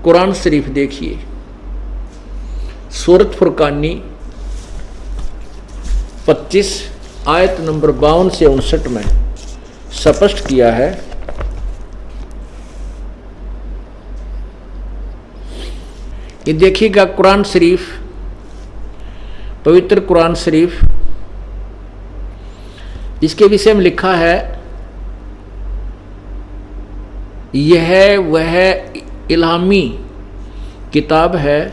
कुरान शरीफ देखिए, सूरत फुरकानी 25 आयत नंबर 52 से 59 में स्पष्ट किया है, ये देखिएगा कुरान शरीफ, पवित्र कुरान शरीफ, इसके विषय में लिखा है, यह वह इल्हामी किताब है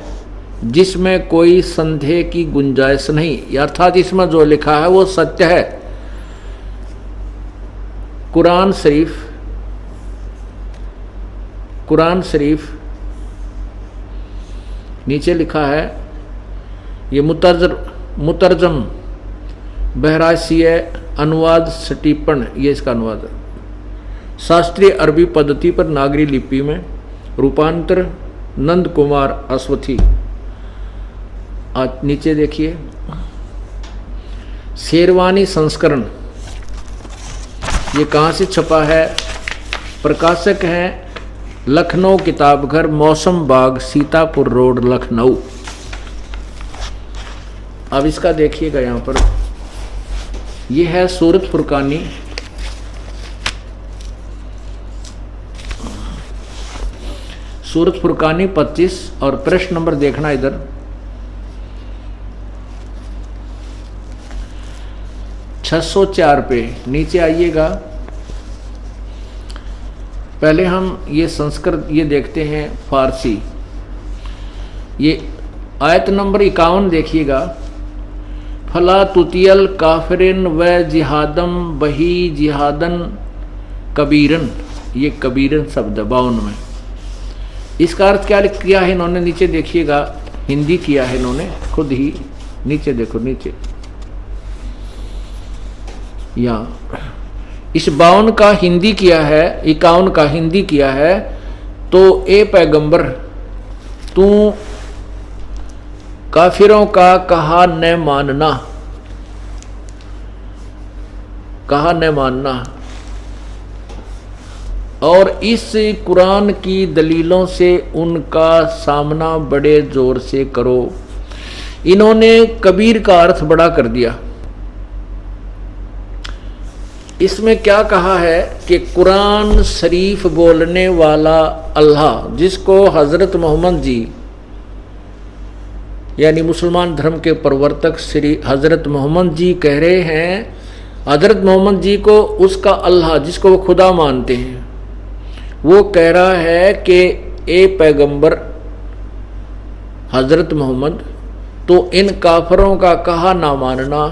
जिसमें कोई संदेह की गुंजाइश नहीं, अर्थात इसमें जो लिखा है वो सत्य है। कुरान शरीफ नीचे लिखा है, ये मुतरजम बहराइशिय अनुवाद स्टीपन, ये इसका अनुवाद है, शास्त्रीय अरबी पद्धति पर नागरी लिपि में रूपांतर नंद कुमार अश्वथी। नीचे देखिए, शेरवानी संस्करण, ये कहाँ से छपा है? प्रकाशक हैं लखनऊ किताब घर, मौसम बाग, सीतापुर रोड, लखनऊ। अब इसका देखिएगा यहाँ पर, ये है सूरत फुरकानी, सूरत फुरकानी 25 और प्रश्न नंबर देखना इधर, (604) पे नीचे आइएगा। पहले हम ये संस्कृत ये देखते हैं फारसी, ये आयत नंबर 51 देखिएगा, फला तुतियल काफिरिन व जिहादम बही जिहादन कबीरन, ये कबीरन शब्द 52 में, इसका अर्थ क्या किया है इन्होंने? नीचे देखिएगा, हिंदी किया है इन्होंने खुद ही, नीचे देखो, नीचे यहाँ इस 52 का हिंदी किया है, 51 का हिंदी किया है। तो ए पैगंबर, तू काफिरों का कहा न मानना, कहा न मानना, और इस कुरान की दलीलों से उनका सामना बड़े जोर से करो। इन्होंने कबीर का अर्थ बड़ा कर दिया। इसमें क्या कहा है कि कुरान शरीफ बोलने वाला अल्लाह, जिसको हजरत मोहम्मद जी यानी मुसलमान धर्म के प्रवर्तक श्री हजरत मोहम्मद जी कह रहे हैं, हजरत मोहम्मद जी को उसका अल्लाह जिसको वो खुदा मानते हैं, वो कह रहा है कि ए पैगंबर हजरत मोहम्मद, तो इन काफरों का कहा ना मानना,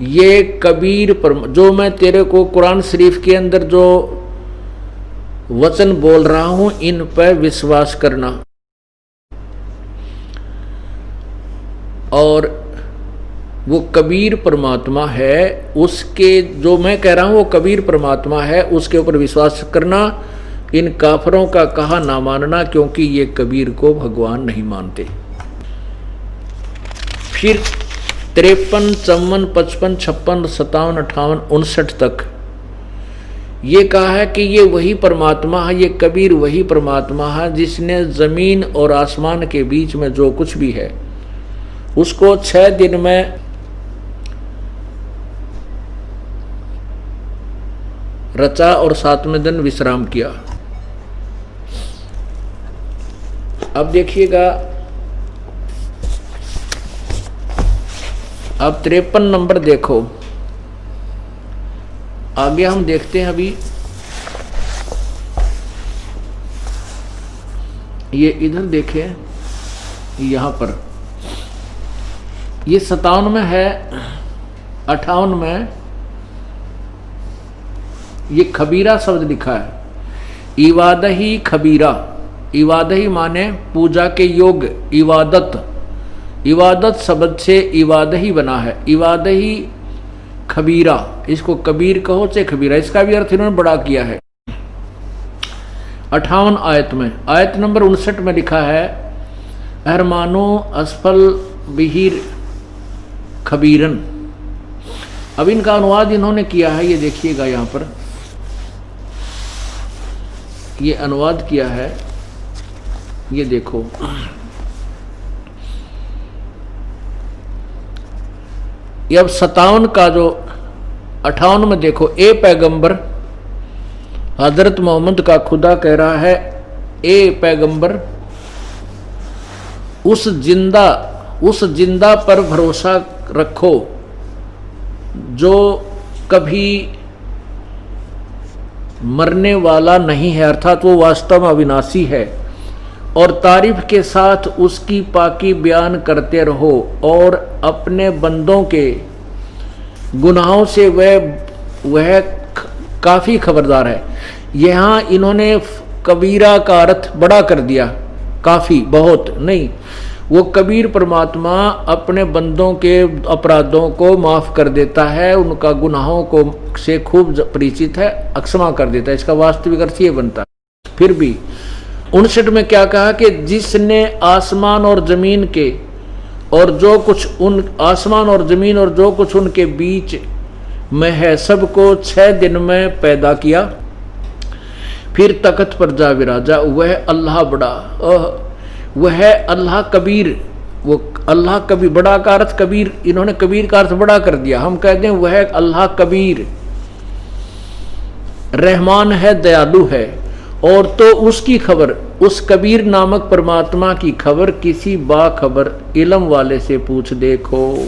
ये कबीर पर जो मैं तेरे को कुरान शरीफ के अंदर जो वचन बोल रहा हूं, इन पर विश्वास करना। और वो कबीर परमात्मा है, उसके जो मैं कह रहा हूं वो कबीर परमात्मा है, उसके ऊपर विश्वास करना, इन काफरों का कहा ना मानना, क्योंकि ये कबीर को भगवान नहीं मानते। फिर 53, 54, 55, 56, 57, 58, 59 तक ये कहा है कि ये वही परमात्मा है, ये कबीर वही परमात्मा है जिसने जमीन और आसमान के बीच में जो कुछ भी है उसको 6 दिन में रचा और 7वें दिन विश्राम किया। अब देखिएगा, अब 53 नंबर देखो, आगे हम देखते हैं। अभी ये इधर देखें, यहां पर ये 57 में है, 58 में ये खबीरा शब्द लिखा है, इवादही खबीरा, इवादही माने पूजा के योग्य, इवादत, इबादत शब्द से इवादही बना है, इवादही खबीरा, इसको कबीर कहो चाहे खबीरा, इसका भी अर्थ इन्होंने बड़ा किया है। 58 आयत में, आयत नंबर 59 में लिखा है, अहरमानो असफल बिहिर खबीरन। अब इनका अनुवाद इन्होंने किया है, ये देखिएगा यहाँ पर, ये अनुवाद किया है, ये देखो, ये अब 57 का जो 58 में देखो, ए पैगंबर हजरत मोहम्मद का खुदा कह रहा है, ए पैगंबर उस जिंदा पर भरोसा रखो जो कभी मरने वाला नहीं है, अर्थात वो वास्तव में अविनाशी है, और तारीफ के साथ उसकी पाकी बयान करते रहो, और अपने बंदों के गुनाहों से वह काफी खबरदार है। यहाँ इन्होंने कबीरा का अर्थ बड़ा कर दिया, काफी बहुत नहीं। वो कबीर परमात्मा अपने बंदों के अपराधों को माफ कर देता है, उनका गुनाहों को से खूब परिचित है, अक्षमा कर देता है। इसका वास्तविक अर्थ ये बनता है। फिर भी 59 में क्या कहा कि जिसने आसमान और जमीन के और जो कुछ उन आसमान और जमीन और जो कुछ उनके बीच में है सबको 6 दिन में पैदा किया, फिर तख्त पर जा विराजा, वह अल्लाह बड़ा, वह अल्लाह कबीर। वो अल्लाह कबीर, बड़ा का अर्थ कबीर, इन्होंने कबीर का अर्थ बड़ा कर दिया। हम कहते हैं वह अल्लाह कबीर रहमान है, दयालु है। और तो उसकी खबर, उस कबीर नामक परमात्मा की खबर किसी बाखबर इल्म वाले से पूछ देखो।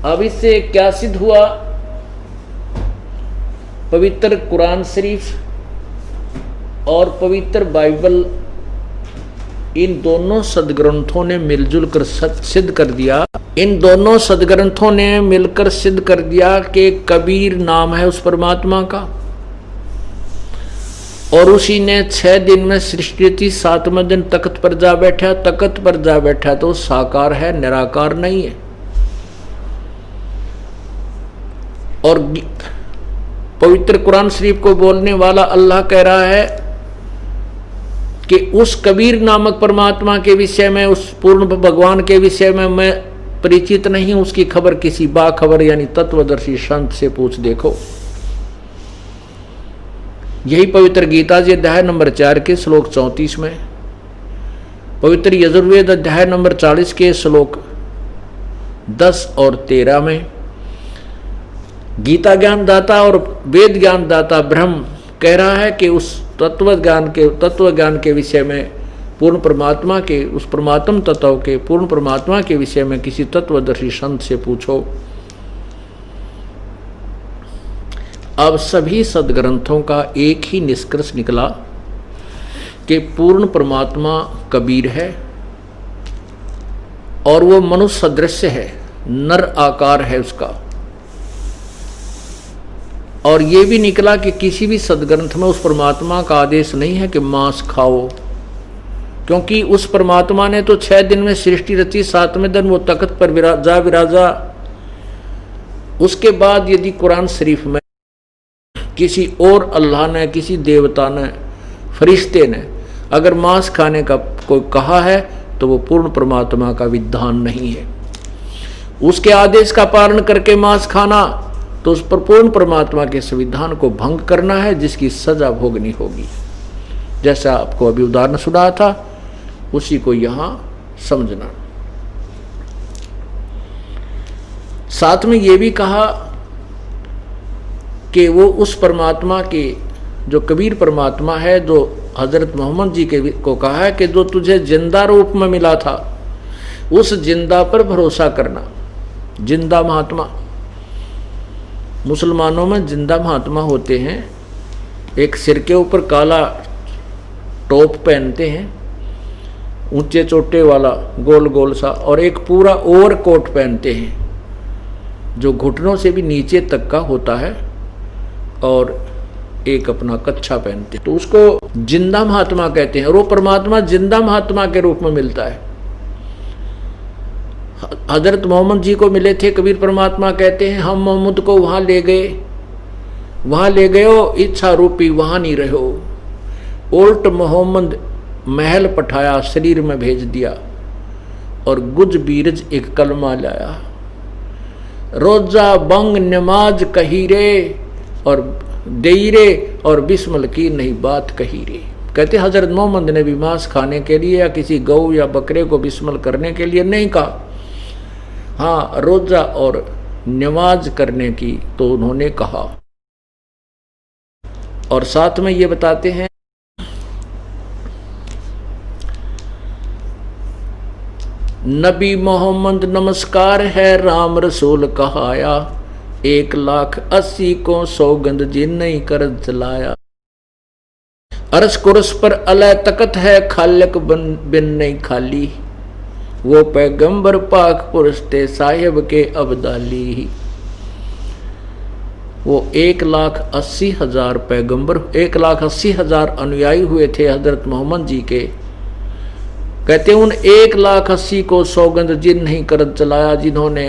अब इससे क्या सिद्ध हुआ? पवित्र कुरान शरीफ और पवित्र बाइबल, इन दोनों सदग्रंथों ने मिलजुल कर सिद्ध कर दिया, इन दोनों सदग्रंथों ने मिलकर सिद्ध कर दिया कि कबीर नाम है उस परमात्मा का, और उसी ने 6 दिन में सृष्टि थी, 7वें दिन तख्त पर जा बैठा। तख्त पर जा बैठा तो साकार है, निराकार नहीं है। और पवित्र कुरान शरीफ को बोलने वाला अल्लाह कह रहा है कि उस कबीर नामक परमात्मा के विषय में, उस पूर्ण भगवान के विषय में मैं परिचित नहीं, उसकी खबर किसी बाखबर यानी तत्वदर्शी संत से पूछ देखो। यही पवित्र गीता जी अध्याय नंबर 4 के श्लोक 34 में, पवित्र यजुर्वेद अध्याय नंबर 40 के श्लोक 10 और 13 में, गीता ज्ञान दाता और वेद ज्ञान दाता ब्रह्म कह रहा है कि उस तत्व ज्ञान के विषय में पूर्ण परमात्मा के, उस परमात्म तत्व के पूर्ण परमात्मा के विषय में किसी तत्वदर्शी संत से पूछो। अब सभी सदग्रंथों का एक ही निष्कर्ष निकला कि पूर्ण परमात्मा कबीर है और वो मनुष्य सदृश है, नर आकार है उसका। और ये भी निकला कि किसी भी सदग्रंथ में उस परमात्मा का आदेश नहीं है कि मांस खाओ, क्योंकि उस परमात्मा ने तो 6 दिन में सृष्टि रची, 7वें दिन वो तख्त पर विराजा। उसके बाद यदि कुरान शरीफ में किसी और अल्लाह ने, किसी देवता ने, फरिश्ते ने अगर मांस खाने का कोई कहा है तो वो पूर्ण परमात्मा का विधान नहीं है। उसके आदेश का पालन करके मांस खाना तो उस पर पूर्ण परमात्मा के संविधान को भंग करना है, जिसकी सजा भोगनी होगी। जैसा आपको अभी उदाहरण सुना था उसी को यहां समझना। साथ में ये भी कहा कि वो उस परमात्मा के, जो कबीर परमात्मा है, जो हजरत मोहम्मद जी के को कहा है कि जो तुझे जिंदा रूप में मिला था उस जिंदा पर भरोसा करना। जिंदा महात्मा, मुसलमानों में जिंदा महात्मा होते हैं, एक सिर के ऊपर काला टोप पहनते हैं, ऊंचे चोटे वाला गोल गोल सा, और एक पूरा ओवर कोट पहनते हैं जो घुटनों से भी नीचे तक का होता है, और एक अपना कच्छा पहनते हैं, तो उसको जिंदा महात्मा कहते हैं। और वो परमात्मा जिंदा महात्मा के रूप में मिलता है। हजरत मोहम्मद जी को मिले थे कबीर परमात्मा कहते हैं, हम मोहम्मद को वहां ले गए हो, इच्छा रूपी वहां नहीं रहो। उल्ट मोहम्मद महल पठाया, शरीर में भेज दिया, और गुज बीरज एक कलमा लाया। रोजा बंग नमाज कहीरे और देईरे और बिस्मिल की नहीं बात कही रे। कहते हजरत मोहम्मद ने भी मांस खाने के लिए या किसी गौ या बकरे को बिस्मिल करने के लिए नहीं कहा। हाँ, रोजा और नमाज करने की तो उन्होंने कहा। और साथ में ये बताते हैं नबी मोहम्मद नमस्कार है राम रसूल कहाया, 1,80,000 को सौगंध जिन नहीं कर चलाया। अरस कुरस पर अलय तकत है खालक बिन नहीं खाली, वो पैगंबर पाक पुरुष थे साहिब के अब्दाली। वो 1,80,000 पैगंबर 1,80,000 अनुयायी हुए थे हजरत मोहम्मद जी के। कहते उन 1,80,000 को सौगंध जिन नहीं कर चलाया, जिन्होंने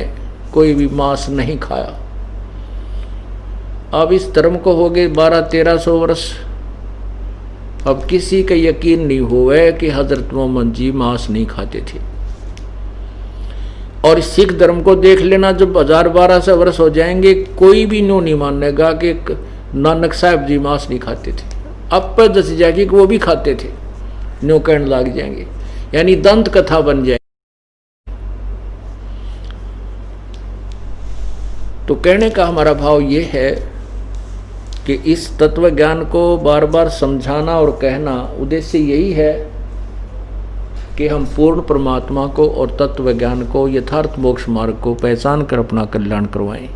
कोई भी मांस नहीं खाया। अब इस धर्म को हो गए 1200-1300 वर्ष। अब किसी का यकीन नहीं हुआ कि हजरत मोहम्मद जी मांस नहीं खाते थे। और सिख धर्म को देख लेना, जब 1000-1200 वर्ष हो जाएंगे कोई भी नो नहीं मानेगा कि नानक साहब जी मांस नहीं खाते थे। अब पर दस जाएगी कि वो भी खाते थे, नो कहने लग जाएंगे, यानी दंत कथा बन जाए। तो कहने का हमारा भाव ये है कि इस तत्व ज्ञान को बार बार समझाना और कहना उद्देश्य यही है कि हम पूर्ण परमात्मा को और तत्व ज्ञान को, यथार्थ मोक्ष मार्ग को पहचान कर अपना कल्याण करवाएं।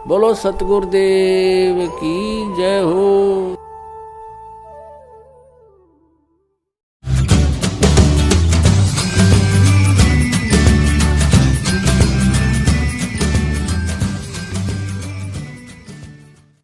बोलो सतगुरुदेव की जय हो।